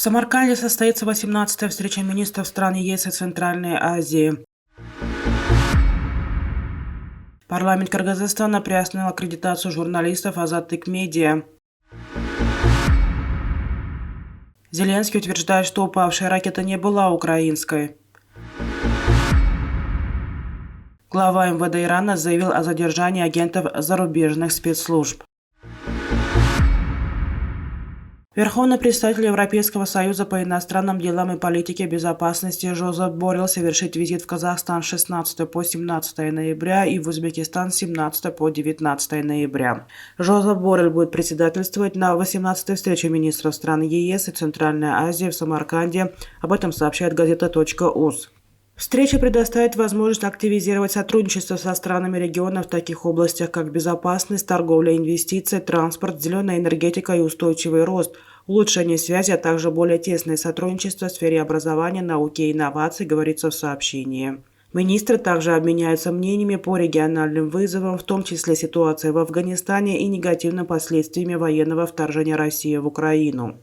Самарканде состоится 18-я встреча министров стран ЕС и Центральной Азии. Парламент Кыргызстана приостановил аккредитацию журналистов Азаттык Медиа. Зеленский утверждает, что упавшая ракета не была украинской. Глава МВД Ирана заявил о задержании агентов зарубежных спецслужб. Верховный представитель Европейского союза по иностранным делам и политике безопасности Жозеп Боррелл совершит визит в Казахстан с 16 по 17 ноября и в Узбекистан с 17 по 19 ноября. Жозеп Боррелл будет председательствовать на 18-й встрече министров стран ЕС и Центральной Азии в Самарканде. Об этом сообщает газета.уз. Встреча предоставит возможность активизировать сотрудничество со странами региона в таких областях, как безопасность, торговля, инвестиции, транспорт, зеленая энергетика и устойчивый рост, улучшение связи, а также более тесное сотрудничество в сфере образования, науки и инноваций, говорится в сообщении. Министры также обменяются мнениями по региональным вызовам, в том числе ситуации в Афганистане и негативными последствиями военного вторжения России в Украину.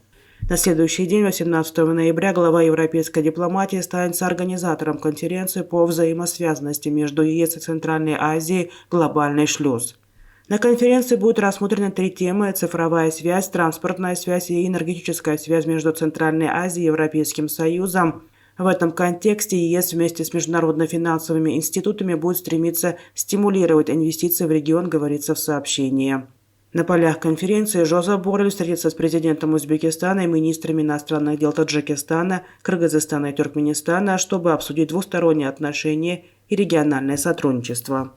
На следующий день, 18 ноября, глава европейской дипломатии станет соорганизатором конференции по взаимосвязанности между ЕС и Центральной Азией «Глобальный шлюз». На конференции будут рассмотрены 3 темы – цифровая связь, транспортная связь и энергетическая связь между Центральной Азией и Европейским Союзом. В этом контексте ЕС вместе с международно-финансовыми институтами будет стремиться стимулировать инвестиции в регион, говорится в сообщении. На полях конференции Жозеп Боррелл встретится с президентом Узбекистана и министрами иностранных дел Таджикистана, Кыргызстана и Туркменистана, чтобы обсудить двусторонние отношения и региональное сотрудничество.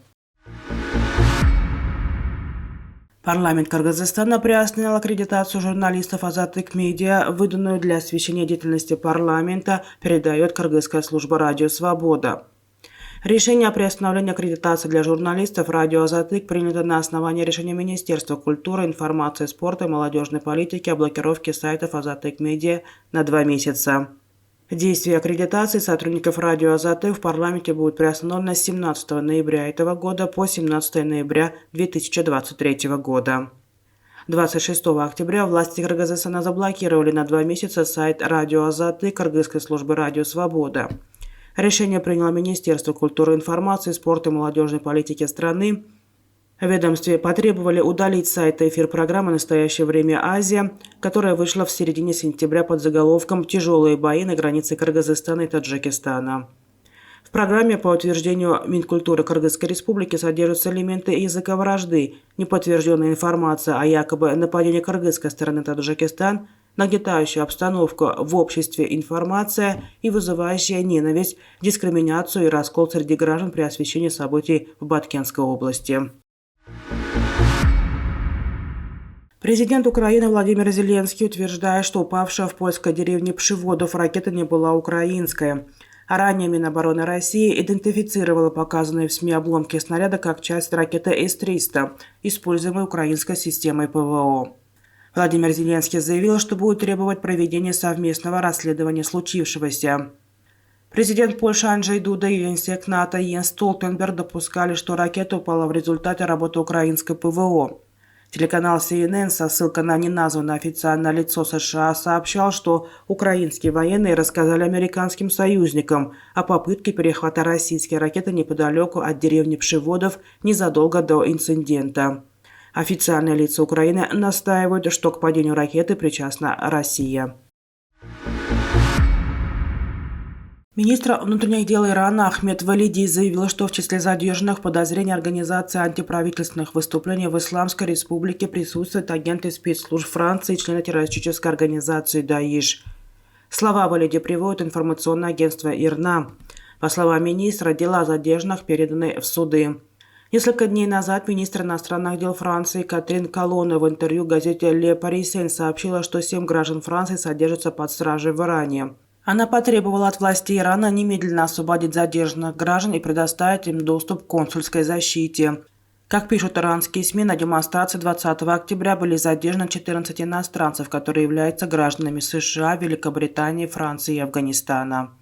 Парламент Кыргызстана приостановил аккредитацию журналистов Азаттык Медиа, выданную для освещения деятельности парламента, передает Кыргызская служба «Радио Свобода». Решение о приостановлении аккредитации для журналистов радио «Азаттык» принято на основании решения Министерства культуры, информации, спорта и молодежной политики о блокировке сайтов Азаттык Медиа на 2 месяца. Действие аккредитации сотрудников радио «Азаттык» в парламенте будет приостановлено с 17 ноября этого года по 17 ноября 2023 года. 26 октября власти Кыргызстана заблокировали на 2 месяца сайт радио «Азаттык» Кыргызской службы «Радио Свобода». Решение приняло Министерство культуры, информации, спорта и молодежной политики страны. В ведомстве потребовали удалить с сайта эфир программы «Настоящее время Азия», которая вышла в середине сентября под заголовком «Тяжелые бои на границе Кыргызстана и Таджикистана». В программе по утверждению Минкультуры Кыргызской Республики содержатся элементы языковражды, неподтвержденная информация о якобы нападении кыргызской стороны Таджикистан, нагнетающая обстановку в обществе информация и вызывающая ненависть, дискриминацию и раскол среди граждан при освещении событий в Баткенской области. Президент Украины Владимир Зеленский утверждает, что упавшая в польской деревне Пшиводов ракета не была украинская. А ранее Минобороны России идентифицировала показанные в СМИ обломки снаряда как часть ракеты С-300, используемой украинской системой ПВО. Владимир Зеленский заявил, что будет требовать проведения совместного расследования случившегося. Президент Польши Анджей Дуда и генсек НАТО Йенс Столтенберг допускали, что ракета упала в результате работы украинской ПВО. Телеканал CNN со ссылкой на неназванное официальное лицо США сообщал, что украинские военные рассказали американским союзникам о попытке перехвата российской ракеты неподалеку от деревни Пшиводов незадолго до инцидента. Официальные лица Украины настаивают, что к падению ракеты причастна Россия. Министр внутренних дел Ирана Ахмед Валиди заявил, что в числе задержанных подозрений организации антиправительственных выступлений в Исламской Республике присутствуют агенты спецслужб Франции и члены террористической организации Даиш. Слова Валиди приводит информационное агентство ИРНА. По словам министра, дела задержанных переданы в суды. Несколько дней назад министр иностранных дел Франции Катрин Колонна в интервью газете «Ле Парисен» сообщила, что 7 граждан Франции содержатся под стражей в Иране. Она потребовала от властей Ирана немедленно освободить задержанных граждан и предоставить им доступ к консульской защите. Как пишут иранские СМИ, на демонстрации 20 октября были задержаны 14 иностранцев, которые являются гражданами США, Великобритании, Франции и Афганистана.